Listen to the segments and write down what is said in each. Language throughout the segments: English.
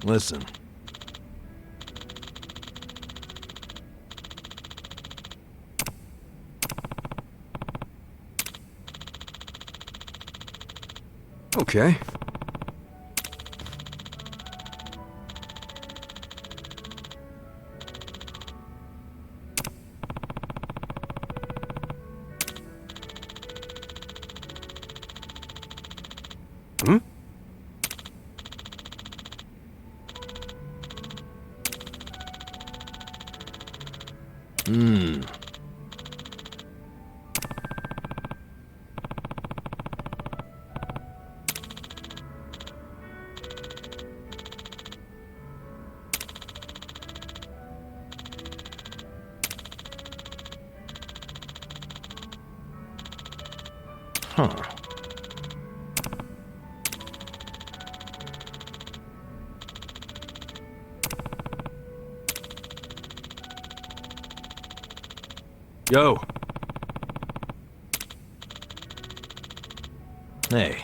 Listen. Okay. Hmm? Hmm. Huh. Yo. Hey.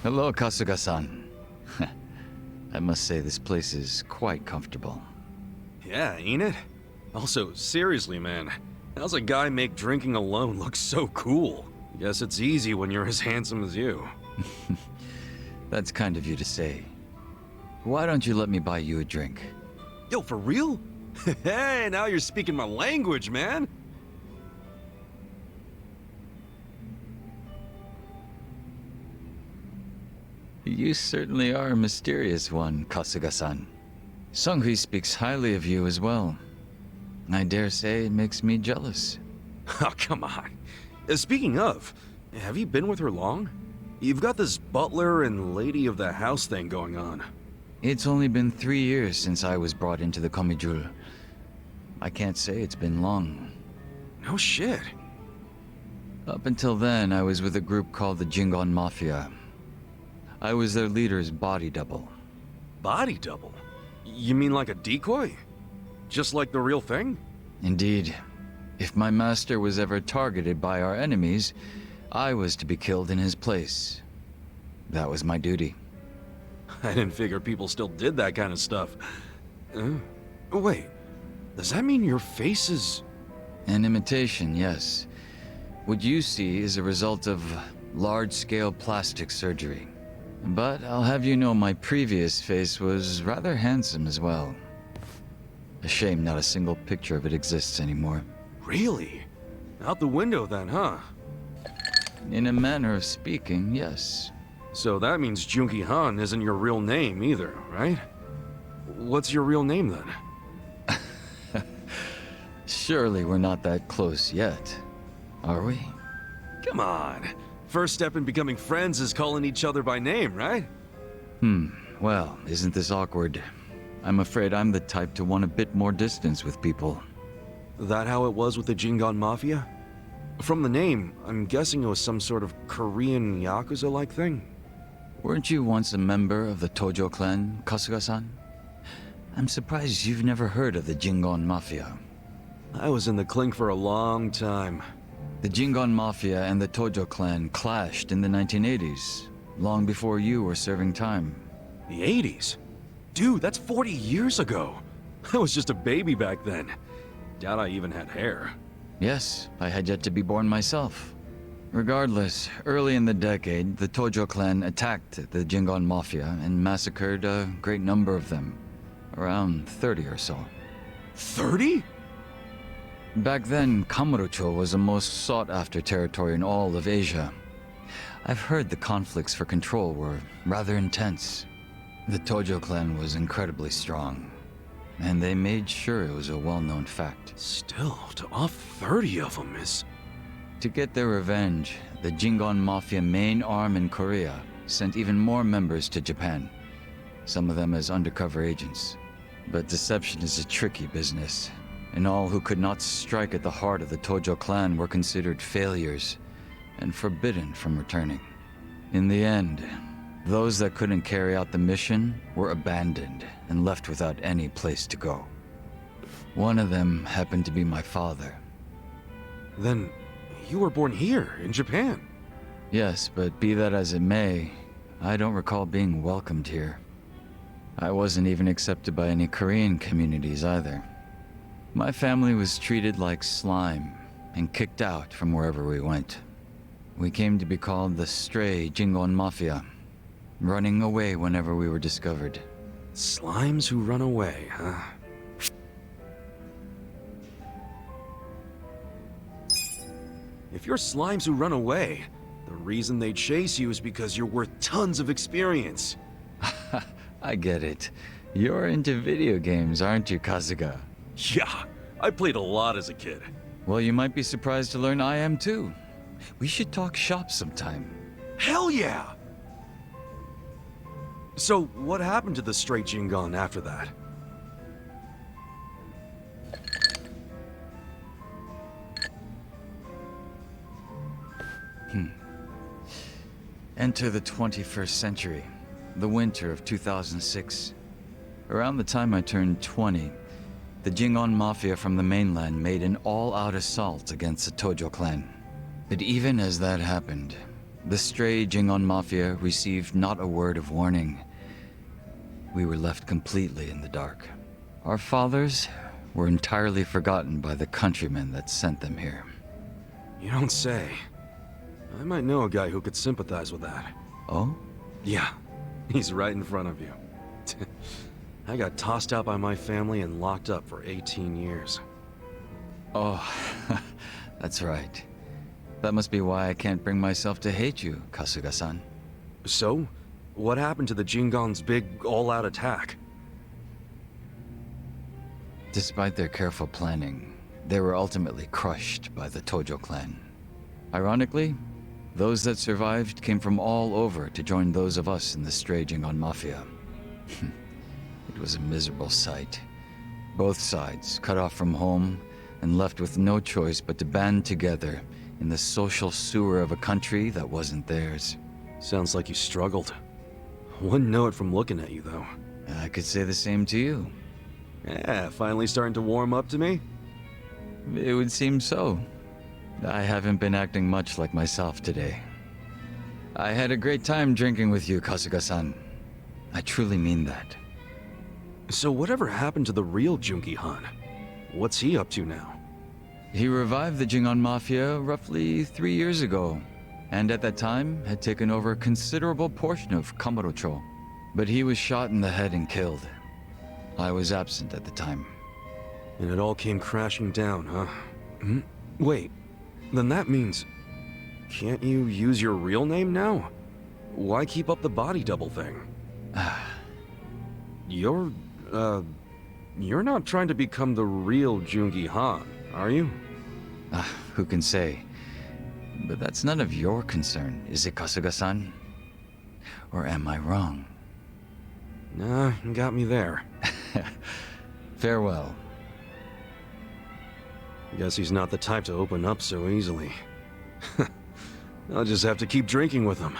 Hello, Kasuga-san. I must say this place is quite comfortable. Yeah, ain't it? Also, seriously, man. How's a guy make drinking alone look so cool? Guess it's easy when you're as handsome as you. That's kind of you to say. Why don't you let me buy you a drink? Yo, for real? Hey, now you're speaking my language, man. You certainly are a mysterious one, Kasuga-san. Sungri speaks highly of you as well. I dare say it makes me jealous. Oh, come on. Speaking of, have you been with her long? You've got this butler and lady of the house thing going on. It's only been 3 years since I was brought into the Komijul. I can't say it's been long. No shit. Up until then, I was with a group called the Jingon Mafia. I was their leader's body double. Body double? You mean like a decoy? Just like the real thing? Indeed. If my master was ever targeted by our enemies, I was to be killed in his place. That was my duty. I didn't figure people still did that kind of stuff. Wait, does that mean your face is... An imitation, yes. What you see is a result of large-scale plastic surgery. But I'll have you know my previous face was rather handsome as well. A shame not a single picture of it exists anymore. Really? Out the window then, huh? In a manner of speaking, yes. So that means Junki Han isn't your real name either, right? What's your real name then? Surely we're not that close yet, are we? Come on. First step in becoming friends is calling each other by name, right? Well, isn't this awkward? I'm afraid I'm the type to want a bit more distance with people. That how it was with the Jingon Mafia? From the name, I'm guessing it was some sort of Korean Yakuza-like thing? Weren't you once a member of the Tojo clan, Kasuga-san? I'm surprised you've never heard of the Jingon Mafia. I was in the clink for a long time. The Jingon Mafia and the Tojo clan clashed in the 1980s, long before you were serving time. The 80s? Dude, that's 40 years ago. I was just a baby back then. Doubt I even had hair. Yes, I had yet to be born myself. Regardless, early in the decade, the Tojo clan attacked the Jingon Mafia and massacred a great number of them. Around 30 or so. 30? Back then, Kamurocho was the most sought-after territory in all of Asia. I've heard the conflicts for control were rather intense. The Tojo clan was incredibly strong, and they made sure it was a well-known fact. Still, to off 30 of them is... To get their revenge, the Jingon Mafia main arm in Korea sent even more members to Japan, some of them as undercover agents. But deception is a tricky business. and all who could not strike at the heart of the Tojo clan were considered failures and forbidden from returning. In the end, those that couldn't carry out the mission were abandoned and left without any place to go. One of them happened to be my father. Then, you were born here, in Japan. Yes, but be that as it may, I don't recall being welcomed here. I wasn't even accepted by any Korean communities either. My family was treated like slime and kicked out from wherever we went. We came to be called the Stray Jingon Mafia, running away whenever we were discovered. Slimes who run away, huh? If you're slimes who run away, the reason they chase you is because you're worth tons of experience. I get it. You're into video games, aren't you, Kasuga? Yeah, I played a lot as a kid. Well, you might be surprised to learn I am too. We should talk shop sometime. Hell yeah! So, what happened to the Straight Jingon after that? Enter the 21st century, the winter of 2006. Around the time I turned 20, the Jingon Mafia from the mainland made an all-out assault against the Tojo clan. But even as that happened, the stray Jingon Mafia received not a word of warning. We were left completely in the dark. Our fathers were entirely forgotten by the countrymen that sent them here. You don't say. I might know a guy who could sympathize with that. Oh? Yeah, he's right in front of you. I got tossed out by my family and locked up for 18 years. Oh, that's right. That must be why I can't bring myself to hate you, Kasuga-san. So, what happened to the Jingon's big all-out attack? Despite their careful planning, they were ultimately crushed by the Tojo clan. Ironically, those that survived came from all over to join those of us in the Stray Jingon Mafia. It was a miserable sight. Both sides cut off from home and left with no choice but to band together in the social sewer of a country that wasn't theirs. Sounds like you struggled. Wouldn't know it from looking at you, though. I could say the same to you. Yeah, finally starting to warm up to me? It would seem so. I haven't been acting much like myself today. I had a great time drinking with you, Kasuga-san. I truly mean that. So whatever happened to the real Junki Han? What's he up to now? He revived the Jingon Mafia roughly 3 years ago, and at that time had taken over a considerable portion of Kamurocho. But he was shot in the head and killed. I was absent at the time. And it all came crashing down, huh? Wait, then that means... Can't you use your real name now? Why keep up the body double thing? You're not trying to become the real Jungi Han, are you? Who can say? But that's none of your concern, is it, Kasuga-san? Or am I wrong? Nah, you got me there. Farewell. Guess he's not the type to open up so easily. I'll just have to keep drinking with him.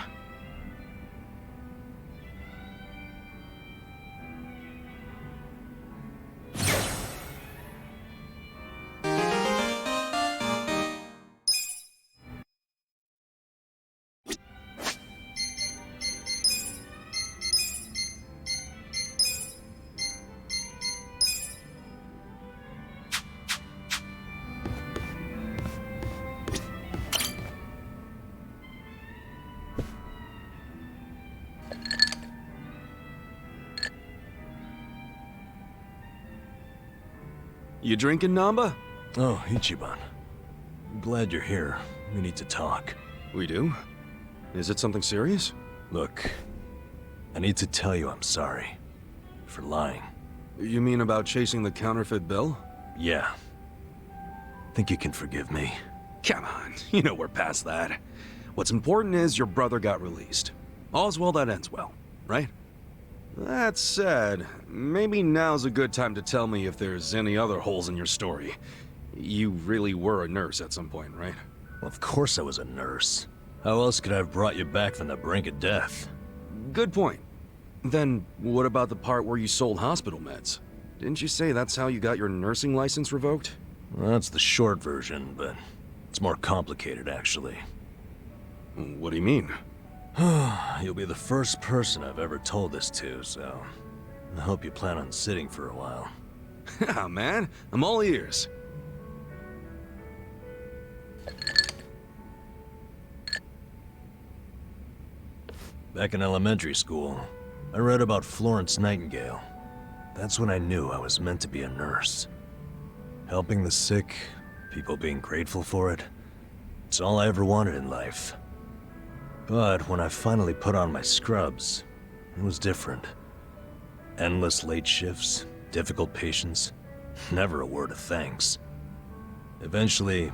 You drinking, Namba? Oh, Ichiban. Glad you're here. We need to talk. We do? Is it something serious? Look, I need to tell you I'm sorry. For lying. You mean about chasing the counterfeit bill? Yeah. Think you can forgive me? Come on, you know we're past that. What's important is your brother got released. All's well that ends well, right? That said, maybe now's a good time to tell me if there's any other holes in your story. You really were a nurse at some point, right? Well, of course I was a nurse. How else could I have brought you back from the brink of death? Good point. Then, what about the part where you sold hospital meds? Didn't you say that's how you got your nursing license revoked? Well, that's the short version, but it's more complicated, actually. What do you mean? You'll be the first person I've ever told this to, so I hope you plan on sitting for a while. Yeah, man, I'm all ears. Back in elementary school, I read about Florence Nightingale. That's when I knew I was meant to be a nurse. Helping the sick, people being grateful for it, it's all I ever wanted in life. But when I finally put on my scrubs, it was different. Endless late shifts, difficult patients, never a word of thanks. Eventually,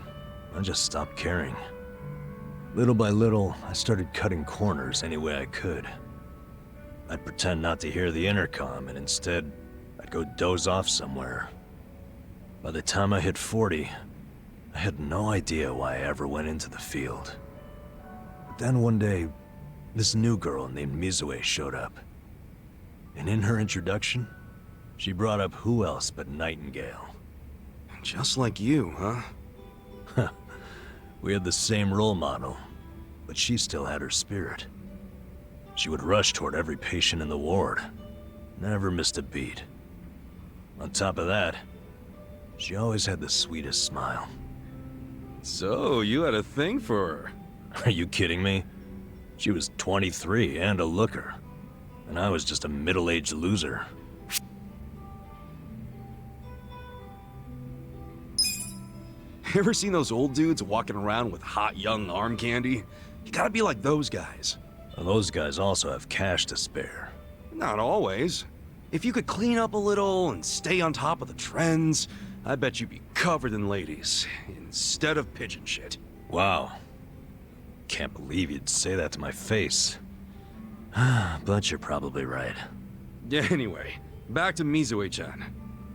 I just stopped caring. Little by little, I started cutting corners any way I could. I'd pretend not to hear the intercom, and instead, I'd go doze off somewhere. By the time I hit 40, I had no idea why I ever went into the field. But then one day, this new girl named Mizue showed up. And in her introduction, she brought up who else but Nightingale. Just like you, huh? We had the same role model, but she still had her spirit. She would rush toward every patient in the ward, never missed a beat. On top of that, she always had the sweetest smile. So, you had a thing for her. Are you kidding me? She was 23 and a looker, and I was just a middle-aged loser. Ever seen those old dudes walking around with hot young arm candy? You gotta be like those guys. Well, those guys also have cash to spare. Not always. If you could clean up a little and stay on top of the trends, I bet you'd be covered in ladies, instead of pigeon shit. Wow. Can't believe you'd say that to my face. But you're probably right. Anyway, back to Mizue-chan.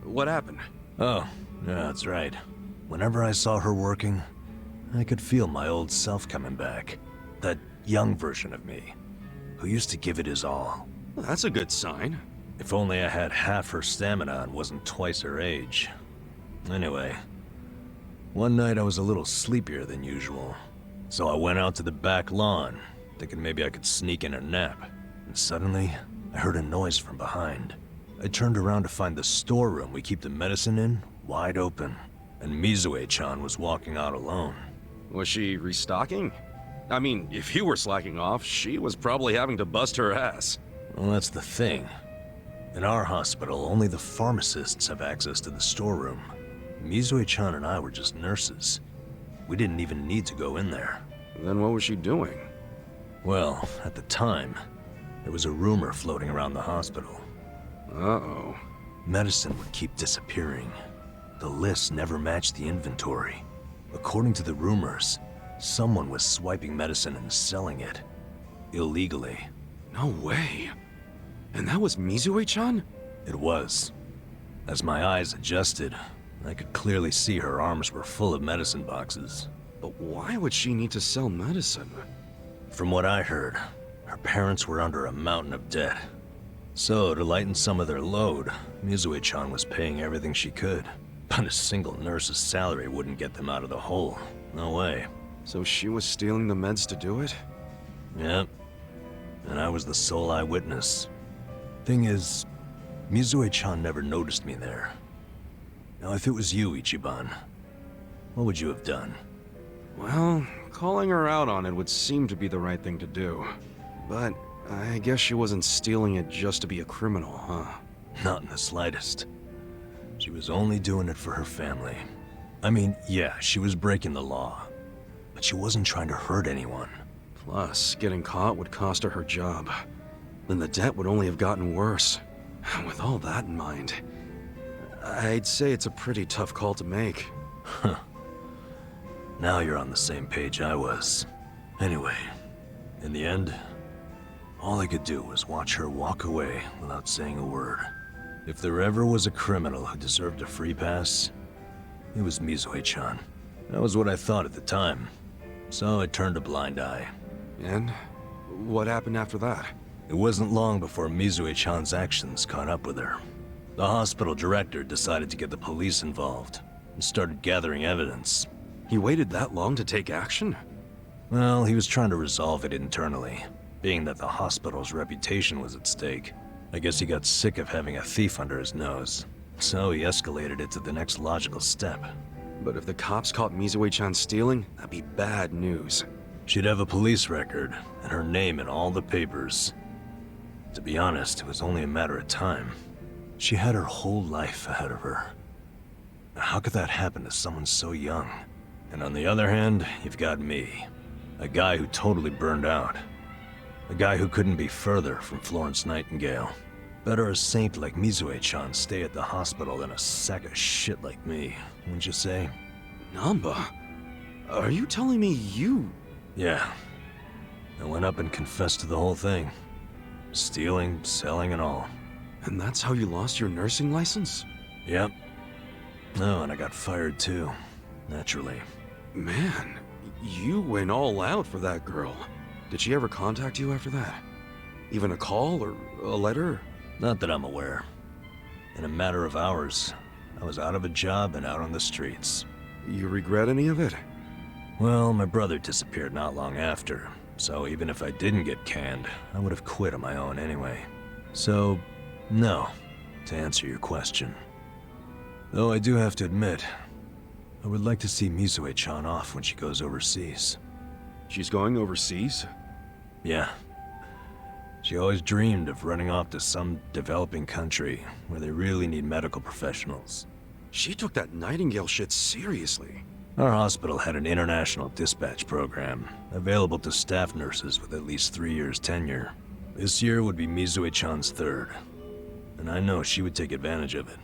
What happened? Oh, yeah, that's right. Whenever I saw her working, I could feel my old self coming back. That young version of me, who used to give it his all. Well, that's a good sign. If only I had half her stamina and wasn't twice her age. Anyway, one night I was a little sleepier than usual, so I went out to the back lawn, thinking maybe I could sneak in a nap. And suddenly, I heard a noise from behind. I turned around to find the storeroom we keep the medicine in wide open, and Mizue-chan was walking out alone. Was she restocking? I mean, if you were slacking off, she was probably having to bust her ass. Well, that's the thing. In our hospital, only the pharmacists have access to the storeroom. Mizue-chan and I were just nurses. We didn't even need to go in there. Then what was she doing? Well, at the time, there was a rumor floating around the hospital. Uh-oh. Medicine would keep disappearing. The list never matched the inventory. According to the rumors, someone was swiping medicine and selling it. Illegally. No way. And that was Mizue-chan? It was. As my eyes adjusted, I could clearly see her arms were full of medicine boxes. But why would she need to sell medicine? From what I heard, her parents were under a mountain of debt. So, to lighten some of their load, Mizue-chan was paying everything she could. But a single nurse's salary wouldn't get them out of the hole. No way. So she was stealing the meds to do it? Yep. And I was the sole eyewitness. Thing is, Mizue-chan never noticed me there. Now, if it was you, Ichiban, what would you have done? Well, calling her out on it would seem to be the right thing to do. But I guess she wasn't stealing it just to be a criminal, huh? Not in the slightest. She was only doing it for her family. I mean, yeah, she was breaking the law. But she wasn't trying to hurt anyone. Plus, getting caught would cost her her job. Then the debt would only have gotten worse. With all that in mind, I'd say it's a pretty tough call to make. Huh. Now you're on the same page I was. Anyway, in the end, All I could do was watch her walk away without saying a word. If there ever was a criminal who deserved a free pass, it was Mizue-chan. That was what I thought at the time. So I turned a blind eye. And what happened after that? It wasn't long before Mizue-chan's actions caught up with her. The hospital director decided to get the police involved and started gathering evidence. He waited that long to take action? Well, he was trying to resolve it internally, being that the hospital's reputation was at stake. I guess he got sick of having a thief under his nose, so he escalated it to the next logical step. But if the cops caught Mizue-chan stealing, that'd be bad news. She'd have a police record and her name in all the papers. To be honest, it was only a matter of time. She had her whole life ahead of her. How could that happen to someone so young? And on the other hand, you've got me. A guy who totally burned out. A guy who couldn't be further from Florence Nightingale. Better a saint like Mizue-chan stay at the hospital than a sack of shit like me, wouldn't you say? Namba? Are you telling me you... Yeah. I went up and confessed to the whole thing. Stealing, selling, and all. And that's how you lost your nursing license? Yep. No, and I got fired too. Naturally. Man, you went all out for that girl. Did she ever contact you after that? Even a call or a letter? Not that I'm aware. In a matter of hours, I was out of a job and out on the streets. You regret any of it? Well, my brother disappeared not long after, so even if I didn't get canned, I would have quit on my own anyway. So, no, to answer your question. Though I do have to admit, I would like to see Mizue-chan off when she goes overseas. She's going overseas? Yeah. She always dreamed of running off to some developing country where they really need medical professionals. She took that Nightingale shit seriously. Our hospital had an international dispatch program, available to staff nurses with at least 3 years tenure. This year would be Mizue-chan's third, and I know she would take advantage of it.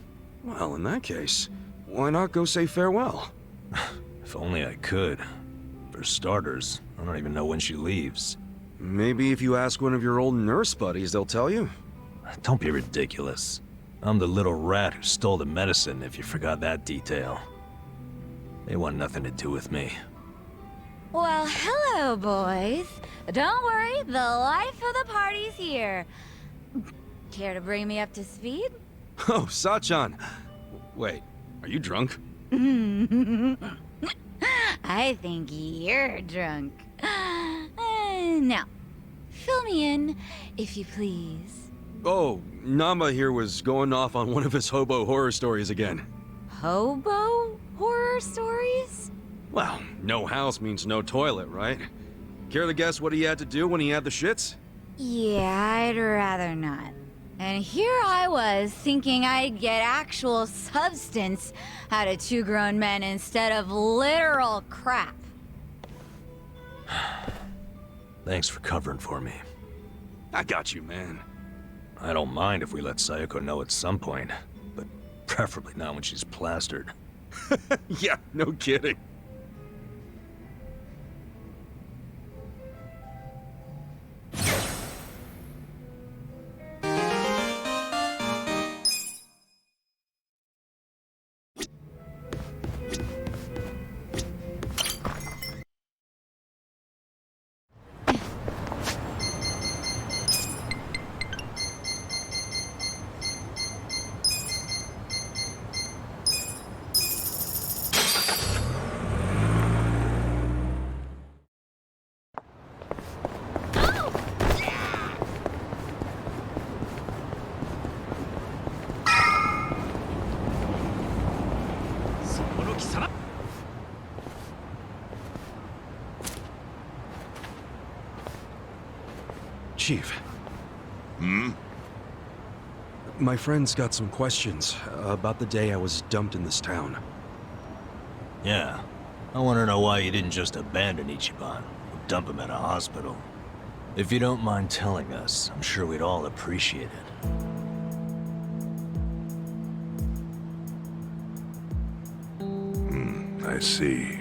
Well, in that case, why not go say farewell? If only I could. For starters, I don't even know when she leaves. Maybe if you ask one of your old nurse buddies, they'll tell you. Don't be ridiculous. I'm the little rat who stole the medicine, if you forgot that detail. They want nothing to do with me. Well, hello, boys. Don't worry, the life of the party's here. Care to bring me up to speed? Oh, Sachan. Wait, are you drunk? I think you're drunk. Now, fill me in, if you please. Oh, Namba here was going off on one of his hobo horror stories again. Hobo horror stories? Well, no house means no toilet, right? Care to guess what he had to do when he had the shits? Yeah, I'd rather not. And here I was, thinking I'd get actual substance out of two grown men instead of literal crap. Thanks for covering for me. I got you, man. I don't mind if we let Sayoko know at some point, but preferably not when she's plastered. Yeah, no kidding. Chief. My friend's got some questions about the day I was dumped in this town. Yeah. I want to know why you didn't just abandon Ichiban or dump him at a hospital. If you don't mind telling us, I'm sure we'd all appreciate it. I see.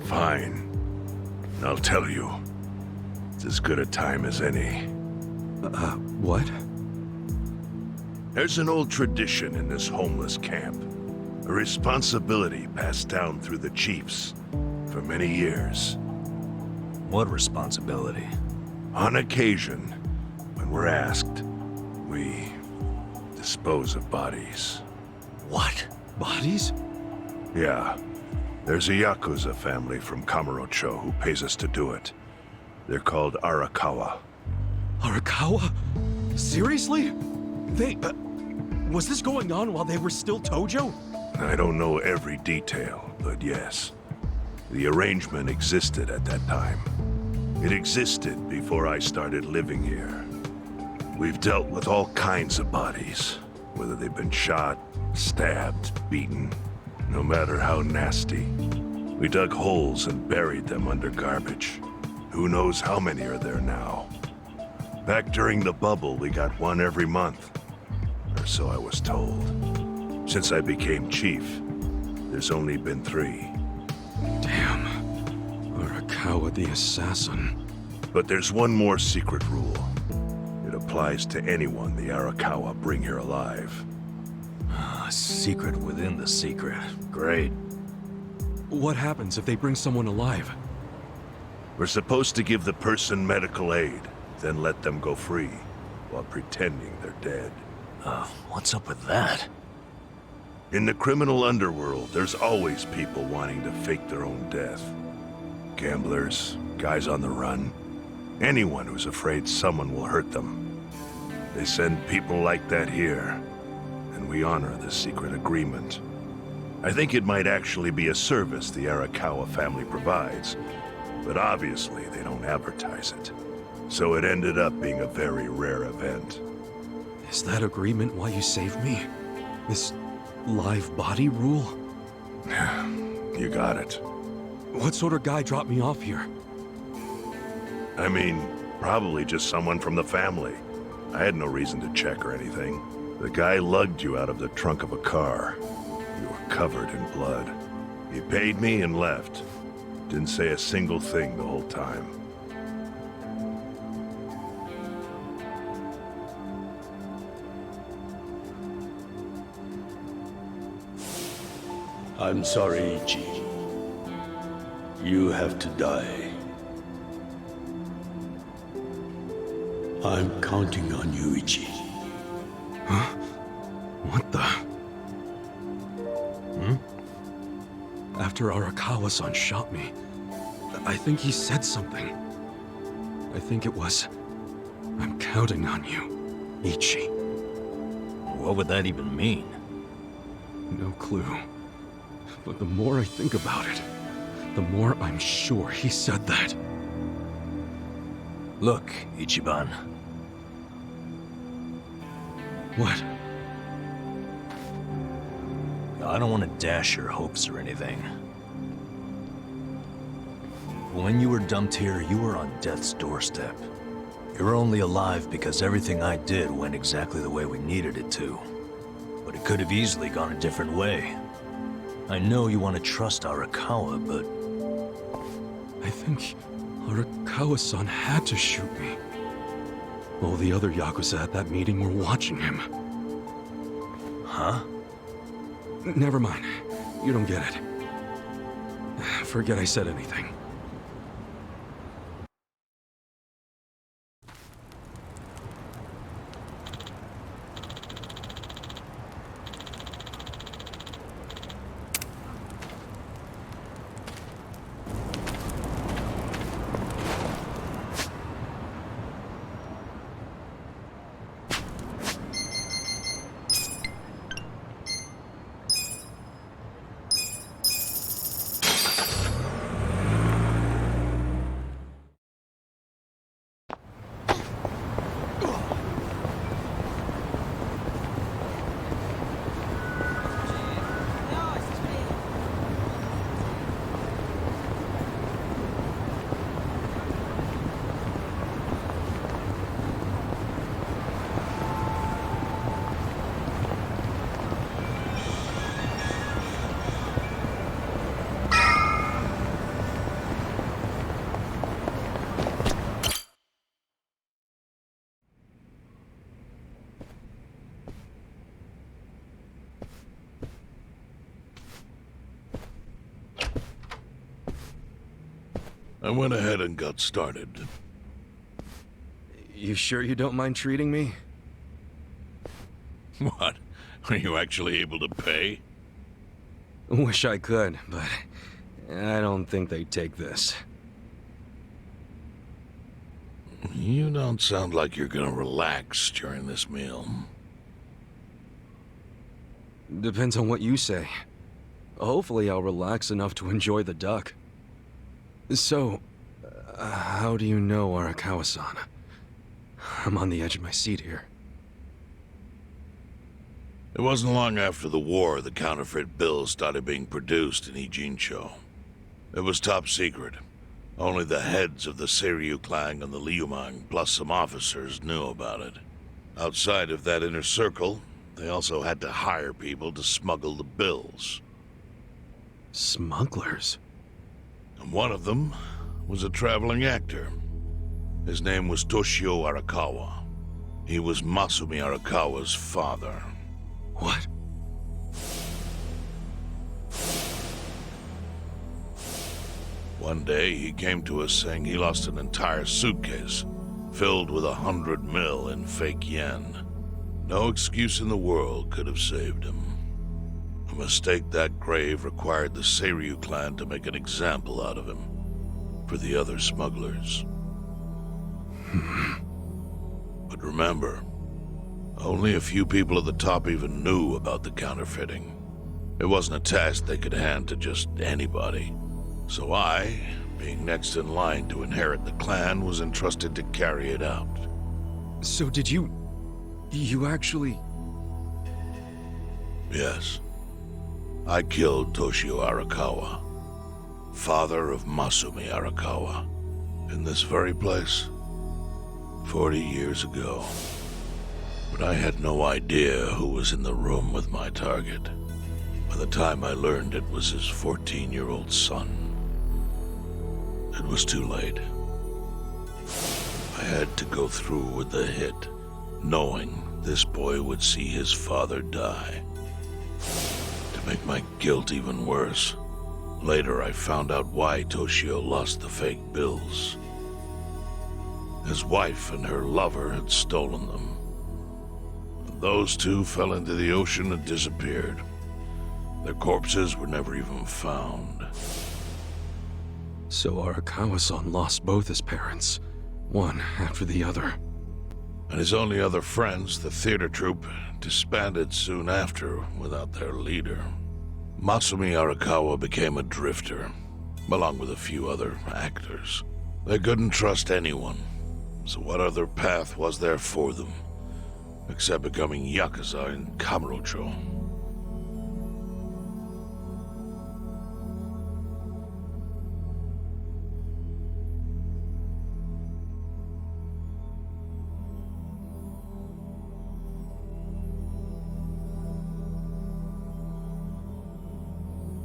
Fine. I'll tell you. It's as good a time as any. What? There's an old tradition in this homeless camp. A responsibility passed down through the chiefs for many years. What responsibility? On occasion, when we're asked, we dispose of bodies. What? Bodies? Yeah. There's a Yakuza family from Kamurocho who pays us to do it. They're called Arakawa. Arakawa? Seriously? They... was this going on while they were still Tojo? I don't know every detail, but yes. The arrangement existed at that time. It existed before I started living here. We've dealt with all kinds of bodies, whether they've been shot, stabbed, beaten, no matter how nasty. We dug holes and buried them under garbage. Who knows how many are there now? Back during the bubble, we got one every month. Or so I was told. Since I became chief, there's only been 3. Damn. Arakawa the assassin. But there's one more secret rule. It applies to anyone the Arakawa bring here alive. A secret within the secret. Great. What happens if they bring someone alive? We're supposed to give the person medical aid, then let them go free, while pretending they're dead. What's up with that? In the criminal underworld, there's always people wanting to fake their own death. Gamblers, guys on the run, anyone who's afraid someone will hurt them. They send people like that here, and we honor the secret agreement. I think it might actually be a service the Arakawa family provides, but obviously they don't advertise it. So it ended up being a very rare event. Is that agreement why you saved me? This live body rule? You got it. What sort of guy dropped me off here? I mean, probably just someone from the family. I had no reason to check or anything. The guy lugged you out of the trunk of a car. You were covered in blood. He paid me and left. Didn't say a single thing the whole time. I'm sorry, Ichi. You have to die. I'm counting on you, Ichi. What the? After Arakawa-san shot me, I think he said something. I think it was, I'm counting on you, Ichi. What would that even mean? No clue. But the more I think about it, the more I'm sure he said that. Look, Ichiban. What? I don't want to dash your hopes or anything. When you were dumped here, you were on death's doorstep. You're only alive because everything I did went exactly the way we needed it to. But it could have easily gone a different way. I know you want to trust Arakawa, but... I think Arakawa-san had to shoot me. All the other Yakuza at that meeting were watching him. Huh? Never mind. You don't get it. Forget I said anything. I went ahead and got started. You sure you don't mind treating me? What? Are you actually able to pay? Wish I could, but I don't think they'd take this. You don't sound like you're gonna relax during this meal. Depends on what you say. Hopefully I'll relax enough to enjoy the duck. So, how do you know Arakawa-san? I'm on the edge of my seat here. It wasn't long after the war the counterfeit bills started being produced in Ijincho. It was top secret. Only the heads of the Seiryu clan and the Liumang, plus some officers, knew about it. Outside of that inner circle, they also had to hire people to smuggle the bills. Smugglers? And one of them was a traveling actor. His name was Toshio Arakawa. He was Masumi Arakawa's father. What? One day, he came to us saying he lost an entire suitcase filled with 100 mil in fake yen. No excuse in the world could have saved him. A mistake that grave required the Seiryu clan to make an example out of him for the other smugglers. But remember, only a few people at the top even knew about the counterfeiting. It wasn't a task they could hand to just anybody. So I, being next in line to inherit the clan, was entrusted to carry it out. So did you actually... Yes. I killed Toshio Arakawa, father of Masumi Arakawa, in this very place, 40 years ago. But I had no idea who was in the room with my target. By the time I learned it was his 14-year-old son, it was too late. I had to go through with the hit, knowing this boy would see his father die. To make my guilt even worse, later I found out why Toshio lost the fake bills. His wife and her lover had stolen them. Those two fell into the ocean and disappeared. Their corpses were never even found. So Arakawa-san lost both his parents, one after the other. And his only other friends, the theater troupe, disbanded soon after without their leader. Masumi Arakawa became a drifter, along with a few other actors. They couldn't trust anyone, so what other path was there for them, except becoming Yakuza in Kamurocho?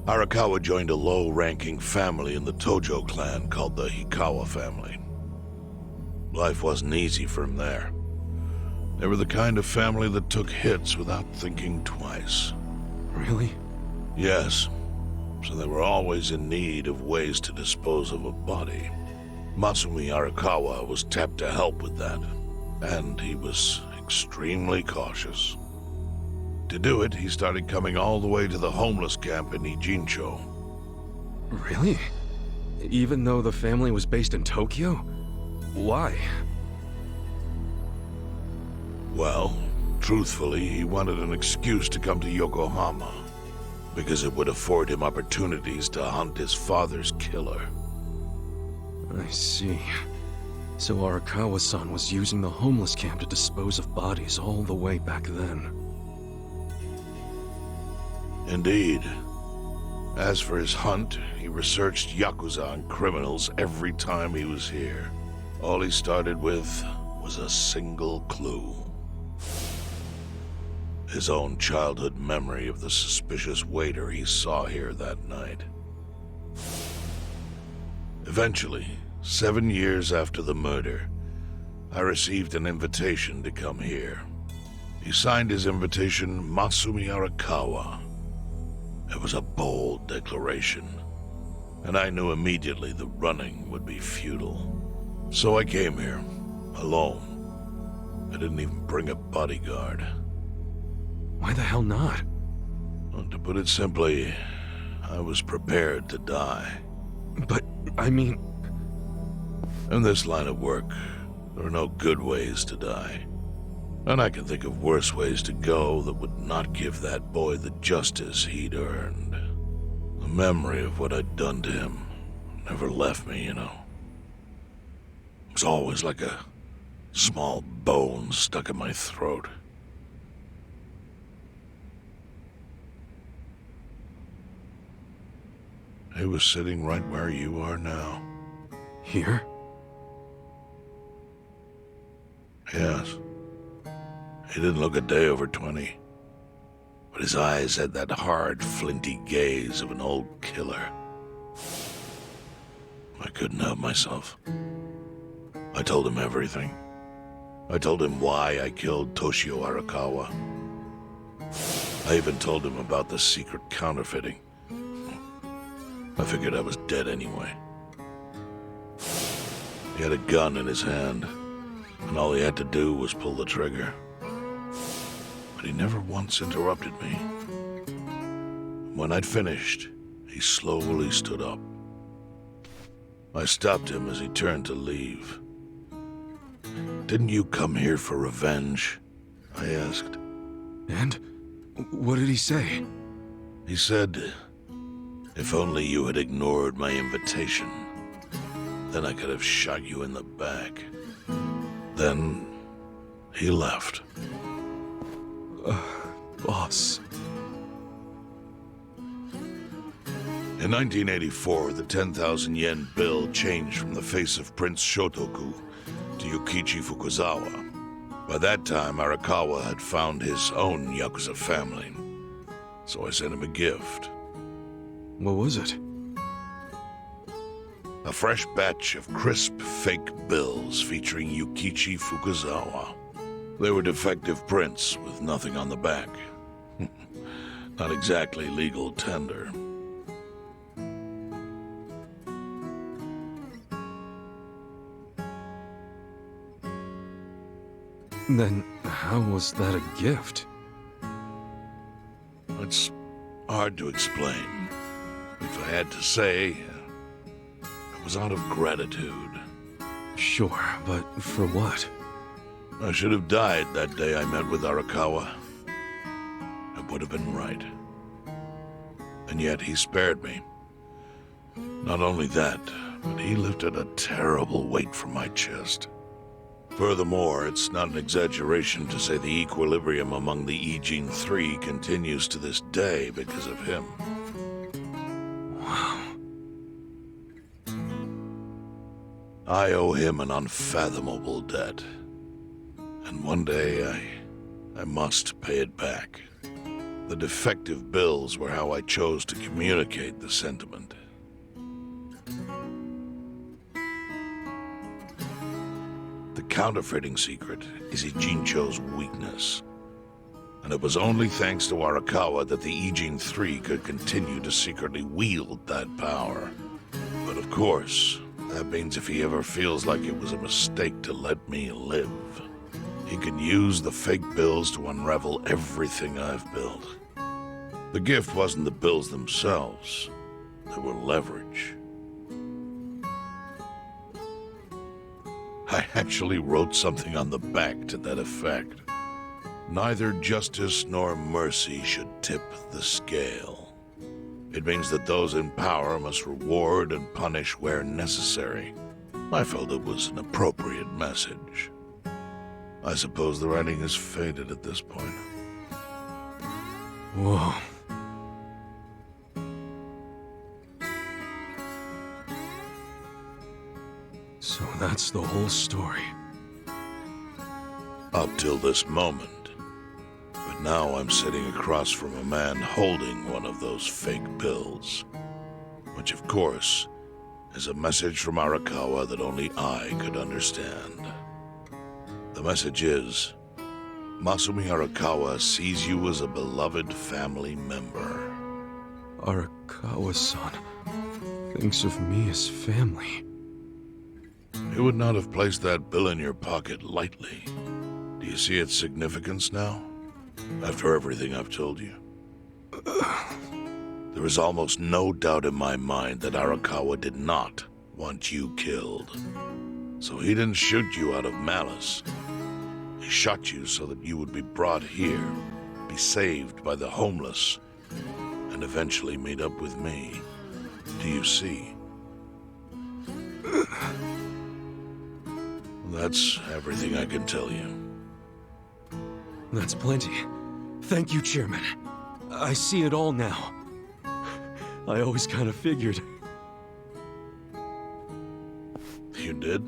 Arakawa joined a low-ranking family in the Tojo clan called the Hikawa family. Life wasn't easy for him there. They were the kind of family that took hits without thinking twice. Really? Yes, so they were always in need of ways to dispose of a body. Masumi Arakawa was tapped to help with that, and he was extremely cautious. To do it, he started coming all the way to the homeless camp in Ijincho. Really? Even though the family was based in Tokyo? Why? Well, truthfully, he wanted an excuse to come to Yokohama, because it would afford him opportunities to hunt his father's killer. I see. So Arakawa-san was using the homeless camp to dispose of bodies all the way back then. Indeed. As for his hunt, he researched Yakuza and criminals every time he was here. All he started with was a single clue. His own childhood memory of the suspicious waiter he saw here that night. Eventually, 7 years after the murder, I received an invitation to come here. He signed his invitation Masumi Arakawa. It was a bold declaration, and I knew immediately the running would be futile. So I came here, alone. I didn't even bring a bodyguard. Why the hell not? Well, to put it simply, I was prepared to die. But, I mean... In this line of work, there are no good ways to die. And I can think of worse ways to go that would not give that boy the justice he'd earned. The memory of what I'd done to him never left me, you know. It was always like a small bone stuck in my throat. He was sitting right where you are now. Here? Yes. He didn't look a day over 20. But his eyes had that hard, flinty gaze of an old killer. I couldn't help myself. I told him everything. I told him why I killed Toshio Arakawa. I even told him about the secret counterfeiting. I figured I was dead anyway. He had a gun in his hand, and all he had to do was pull the trigger. But he never once interrupted me. When I'd finished, he slowly stood up. I stopped him as he turned to leave. "Didn't you come here for revenge?" I asked. And? What did he say? He said, "If only you had ignored my invitation, then I could have shot you in the back." Then he left. Boss. In 1984, the 10,000 yen bill changed from the face of Prince Shotoku to Yukichi Fukuzawa. By that time, Arakawa had found his own Yakuza family, so I sent him a gift. What was it? A fresh batch of crisp, fake bills featuring Yukichi Fukuzawa. They were defective prints with nothing on the back. Not exactly legal tender. Then how was that a gift? It's hard to explain. If I had to say, it was out of gratitude. Sure, but for what? I should have died that day I met with Arakawa. It would have been right. And yet he spared me. Not only that, but he lifted a terrible weight from my chest. Furthermore, it's not an exaggeration to say the equilibrium among the E-Gene 3 continues to this day because of him. Wow. I owe him an unfathomable debt. And one day, I must pay it back. The defective bills were how I chose to communicate the sentiment. The counterfeiting secret is Ijincho's weakness. And it was only thanks to Arakawa that the E-Gene 3 could continue to secretly wield that power. But of course, that means if he ever feels like it was a mistake to let me live, he can use the fake bills to unravel everything I've built. The gift wasn't the bills themselves. They were leverage. I actually wrote something on the back to that effect. Neither justice nor mercy should tip the scale. It means that those in power must reward and punish where necessary. I felt it was an appropriate message. I suppose the writing is faded at this point. Whoa. So that's the whole story. Up till this moment. But now I'm sitting across from a man holding one of those fake bills. Which, of course, is a message from Arakawa that only I could understand. The message is, Masumi Arakawa sees you as a beloved family member. Arakawa-san. thinks of me as family. You would not have placed that bill in your pocket lightly. Do you see its significance now? After everything I've told you? There is almost no doubt in my mind that Arakawa did not want you killed. So he didn't shoot you out of malice. He shot you so that you would be brought here, be saved by the homeless, and eventually meet up with me. Do you see? That's everything I can tell you. That's plenty. Thank you, Chairman. I see it all now. I always kind of figured. You did?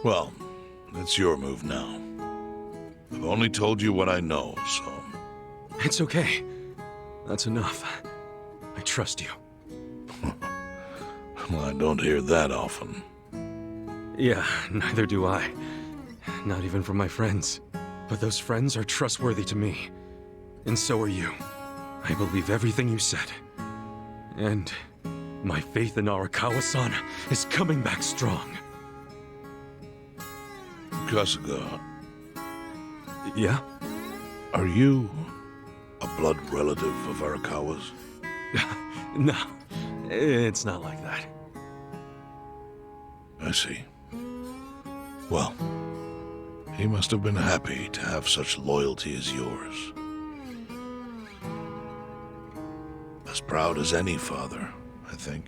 Well, it's your move now. I've only told you what I know, so... It's okay. That's enough. I trust you. Well, I don't hear that often. Yeah, neither do I. Not even from my friends. But those friends are trustworthy to me. And so are you. I believe everything you said. And my faith in Arakawa-san is coming back strong. Kasuga, Yeah? are you a blood relative of Arakawa's? No, it's not like that. I see. Well, he must have been happy to have such loyalty as yours. As proud as any father, I think.